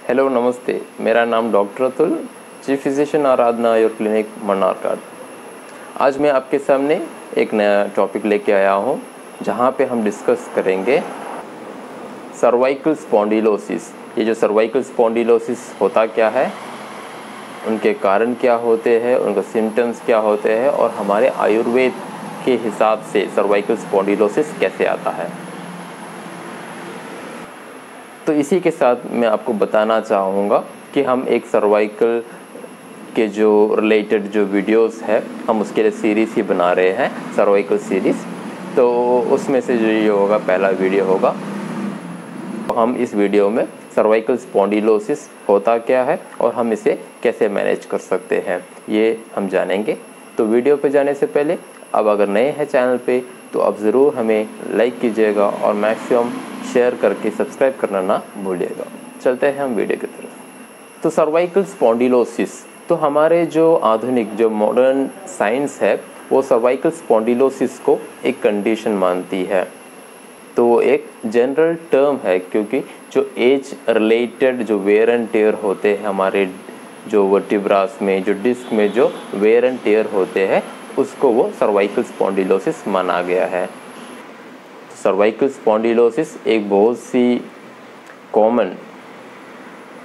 Hello नमस्ते, मेरा नाम डॉक्टर अतुल, चीफ फिजिशियन आराधना आयुर क्लिनिक मन्नारकाट। आज मैं आपके सामने एक नया टॉपिक लेके आया हूँ, जहाँ पे हम डिस्कस करेंगे सर्वाइकल स्पॉन्डिलोसिस। ये जो सर्वाइकल स्पॉन्डिलोसिस होता क्या है, उनके कारण क्या होते हैं, उनके सिम्टम्स क्या होते हैं और हमारे आयुर्वेद के हिसाब से सर्वाइकल स्पॉन्डिलोसिस कैसे आता है। तो इसी के साथ मैं आपको बताना चाहूँगा कि हम एक सर्वाइकल के जो रिलेटेड जो वीडियोस है, हम उसके लिए सीरीज़ ही बना रहे हैं, सर्वाइकल सीरीज़। तो उसमें से जो ये होगा पहला वीडियो होगा। हम इस वीडियो में सर्वाइकल स्पॉन्डिलोसिस होता क्या है और हम इसे कैसे मैनेज कर सकते हैं, ये हम जानेंगे। तो वीडियो पे जाने से पहले अब अगर नए हैं चैनल पे तो अब ज़रूर हमें लाइक कीजिएगा और मैक्सिमम शेयर करके सब्सक्राइब करना ना भूलिएगा। चलते हैं हम वीडियो की तरफ। तो सर्वाइकल स्पॉन्डिलोसिस, तो हमारे जो आधुनिक जो मॉडर्न साइंस है वो सर्वाइकल स्पॉन्डिलोसिस को एक कंडीशन मानती है। तो वो एक जनरल टर्म है, क्योंकि जो एज रिलेटेड जो वेयर एंड टेयर होते हैं हमारे जो वर्टिब्रास में, जो डिस्क में जो वेयर एंड टेयर होते हैं, उसको वो सर्वाइकल स्पॉन्डिलोसिस माना गया है। सर्वाइकल स्पॉन्डिलोसिस एक बहुत सी कॉमन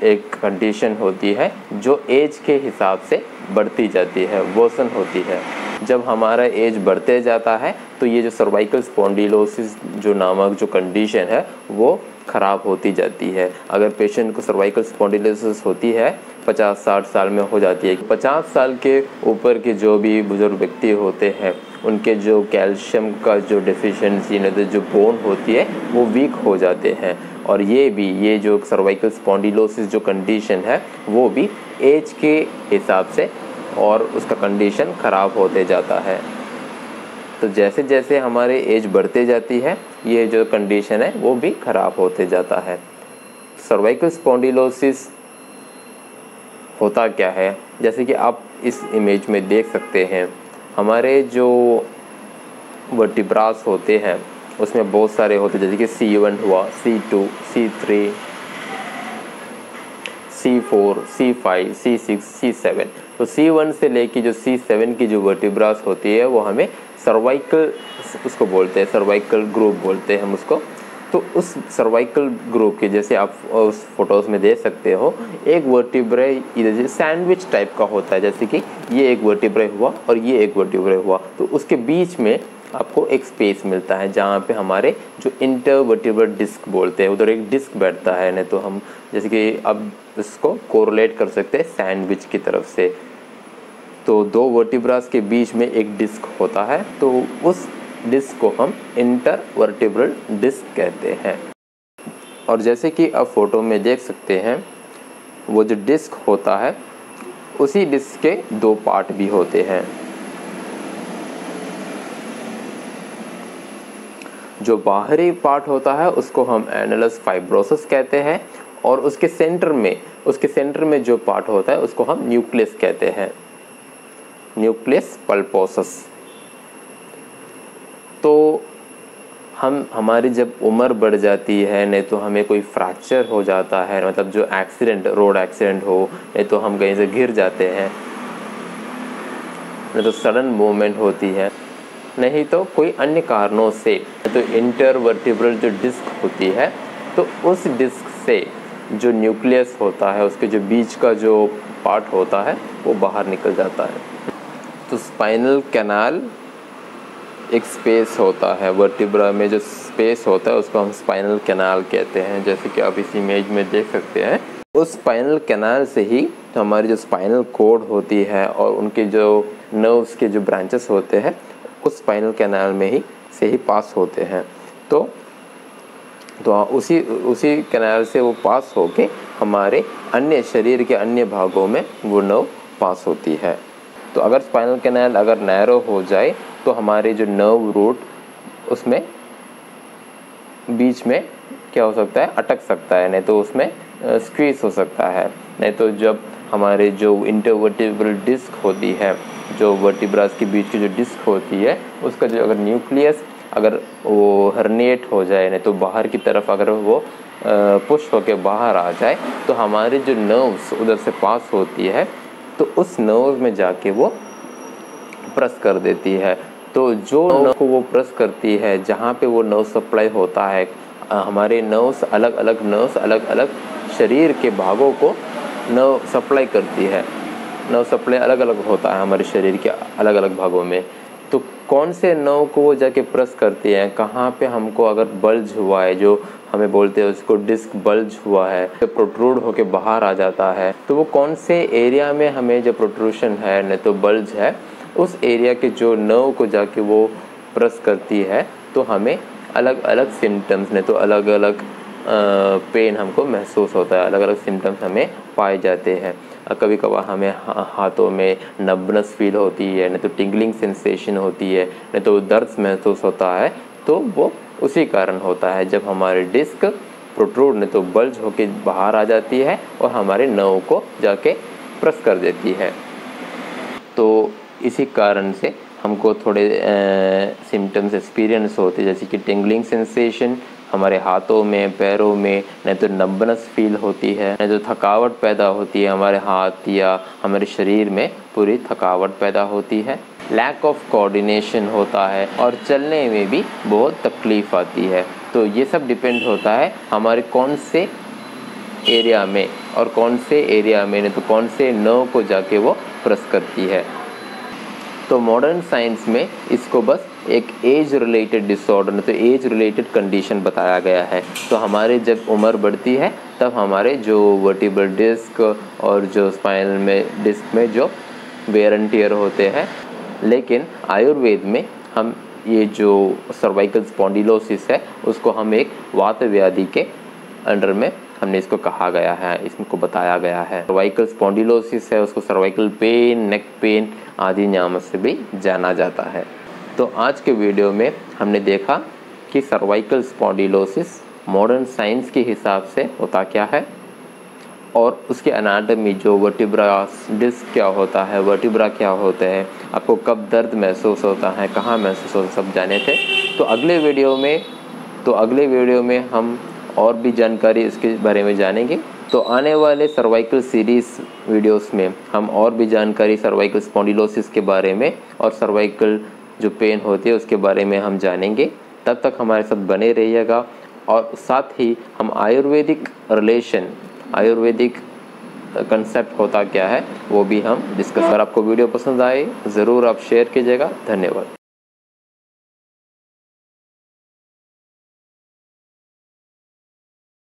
एक कंडीशन होती है जो एज के हिसाब से बढ़ती जाती है, वर्सन होती है। जब हमारा एज बढ़ते जाता है तो ये जो सर्वाइकल स्पॉन्डिलोसिस जो नामक जो कंडीशन है वो ख़राब होती जाती है। अगर पेशेंट को सर्वाइकल स्पॉन्डिलोसिस होती है 50-60 साल में हो जाती है। 50 साल के ऊपर के जो भी बुजुर्ग व्यक्ति होते हैं उनके जो कैल्शियम का जो डेफिशिएंसी जो बोन होती है वो वीक हो जाते हैं, और ये जो सर्वाइकल स्पॉन्डिलोसिस जो कंडीशन है वो भी एज के हिसाब से और उसका कंडीशन ख़राब होते जाता है। तो जैसे जैसे हमारे एज बढ़ते जाती है ये जो कंडीशन है वो भी ख़राब होते जाता है। सर्वाइकल स्पॉन्डिलोसिस होता क्या है, जैसे कि आप इस इमेज में देख सकते हैं, हमारे जो वर्टिब्रास होते हैं उसमें बहुत सारे होते हैं, जैसे कि C1 हुआ, C2, C3, C4, C5, C6, C7। तो C1 से लेके जो C7 की जो वर्टिब्रास होती है वो हमें सर्वाइकल उसको बोलते हैं, सर्वाइकल ग्रुप बोलते हैं हम उसको। तो उस सर्वाइकल ग्रुप के जैसे आप उस फोटोज़ में देख सकते हो, एक वर्टिब्रे इधर से सैंडविच टाइप का होता है, जैसे कि ये एक वर्टिब्रे हुआ और ये एक वर्टिब्रे हुआ, तो उसके बीच में आपको एक स्पेस मिलता है जहाँ पे हमारे जो इंटरवर्टिब्रल डिस्क बोलते हैं, उधर एक डिस्क बैठता है। नहीं तो हम जैसे कि अब इसको कोरिलेट कर सकते हैं सैंडविच की तरफ से। तो दो वर्टिब्रास के बीच में एक डिस्क होता है, तो उस डिस्क को हम इंटरवर्टिब्रल डिस्क कहते हैं। और जैसे कि आप फोटो में देख सकते हैं, वो जो डिस्क होता है उसी डिस्क के दो पार्ट भी होते हैं। जो बाहरी पार्ट होता है उसको हम एनालस फाइब्रोसिस कहते हैं, और उसके सेंटर में जो पार्ट होता है उसको हम न्यूक्लियस कहते हैं, न्यूक्लियस पल्पोसस। तो हमारी जब उम्र बढ़ जाती है, नहीं तो हमें कोई फ्रैक्चर हो जाता है, मतलब जो एक्सीडेंट, रोड एक्सीडेंट हो, नहीं तो हम कहीं से गिर जाते हैं, नहीं तो सडन मूवमेंट होती है, नहीं तो कोई अन्य कारणों से, तो इंटरवर्टिब्रल जो डिस्क होती है, तो उस डिस्क से जो न्यूक्लियस होता है, उसके जो बीच का जो पार्ट होता है वो बाहर निकल जाता है। तो स्पाइनल कैनाल एक स्पेस होता है, वर्टिब्रा में जो स्पेस होता है उसको हम स्पाइनल कैनाल कहते हैं, जैसे कि आप इस इमेज में देख सकते हैं। उस स्पाइनल कैनाल से ही हमारी जो स्पाइनल कॉर्ड होती है और उनके जो नर्व्स के जो ब्रांचेस होते हैं उस स्पाइनल कैनाल में ही से ही पास होते हैं। तो उसी कैनाल से वो पास होके हमारे अन्य शरीर के अन्य भागों में वो नर्व पास होती है। तो अगर स्पाइनल कैनाल अगर नैरो हो जाए तो हमारे जो नर्व रूट उसमें बीच में क्या हो सकता है, अटक सकता है, नहीं तो उसमें स्क्वीज हो सकता है। नहीं तो जब हमारे जो इंटरवर्टिब्रल डिस्क होती है, जो वर्टिब्रास के बीच की जो डिस्क होती है, उसका जो अगर न्यूक्लियस अगर वो हर्निएट हो जाए, नहीं तो बाहर की तरफ अगर वो पुश होके बाहर आ जाए, तो हमारी जो नर्व्स उधर से पास होती है तो उस नर्व में जाके वो प्रेस कर देती है। तो जो नर्व को वो प्रेस करती है, जहाँ पे वो नर्व सप्लाई होता है, हमारे नर्व्स अलग अलग शरीर के भागों को नर्व सप्लाई करती है। नर्व सप्लाई अलग अलग होता है हमारे शरीर के अलग अलग भागों में। तो कौन से नर्व को वो जाके प्रेस करती हैं, कहाँ पे हमको अगर बल्ज हुआ है, जो हमें बोलते हैं उसको डिस्क बल्ज हुआ है, तो प्रोट्रूड होके बाहर आ जाता है, तो वो कौन से एरिया में हमें जो प्रोट्रूशन है नहीं तो बल्ज है, उस एरिया के जो नर्व को जाके वो प्रेस करती है, तो हमें अलग अलग सिम्टम्स नहीं तो अलग अलग पेन हमको महसूस होता है, अलग अलग सिम्टम्स हमें पाए जाते हैं। कभी कभार हमें हाथों में नब्बनेस फील होती है, नहीं तो टिंगलिंग सेंसेशन होती है, नहीं तो दर्द महसूस होता है, तो वो उसी कारण होता है जब हमारी डिस्क प्रोट्रूड नहीं तो बल्ज होके बाहर आ जाती है और हमारे नर्व को जाके प्रेस कर देती है। तो इसी कारण से हमको थोड़े सिम्टम्स एक्सपीरियंस होते हैं, जैसे कि टिंगलिंग सेंसेशन हमारे हाथों में, पैरों में, नहीं तो नब्बनेस फील होती है, नहीं तो थकावट पैदा होती है, हमारे हाथ या हमारे शरीर में पूरी थकावट पैदा होती है, लैक ऑफ कोऑर्डिनेशन होता है और चलने में भी बहुत तकलीफ़ आती है। तो ये सब डिपेंड होता है हमारे कौन से एरिया में और कौन से एरिया में नहीं तो कौन से नर्व को जाके वो प्रेस करती है। तो मॉडर्न साइंस में इसको बस एक एज रिलेटेड डिसऑर्डर तो एज रिलेटेड कंडीशन बताया गया है। तो हमारे जब उम्र बढ़ती है तब हमारे जो वर्टिब्रल डिस्क और जो स्पाइनल में डिस्क में जो वेयर एंड टियर होते हैं, लेकिन आयुर्वेद में हम ये जो सर्वाइकल स्पॉन्डिलोसिस है उसको हम एक वात व्याधि के अंडर में हमने इसको कहा गया है, इसको बताया गया है। सर्वाइकल स्पॉन्डिलोसिस है, उसको सर्वाइकल पेन, नेक पेन आदि नाम से भी जाना जाता है। तो आज के वीडियो में हमने देखा कि सर्वाइकल स्पॉन्डिलोसिस मॉडर्न साइंस के हिसाब से होता क्या है और उसके एनाटॉमी जो वर्टिब्रा डिस्क क्या होता है, वर्टिब्रा क्या होते हैं, आपको कब दर्द महसूस होता है, कहाँ महसूस होता है, सब जाने थे। तो अगले वीडियो में हम और भी जानकारी इसके बारे में जानेंगे। तो आने वाले सर्वाइकल सीरीज़ वीडियोस में हम और भी जानकारी सर्वाइकल स्पॉन्डिलोसिस के बारे में और सर्वाइकल जो पेन होती है उसके बारे में हम जानेंगे। तब तक हमारे साथ बने रहिएगा और साथ ही हम आयुर्वेदिक कंसेप्ट होता क्या है वो भी हम डिस्कस। अगर आपको वीडियो पसंद आए ज़रूर आप शेयर कीजिएगा। धन्यवाद।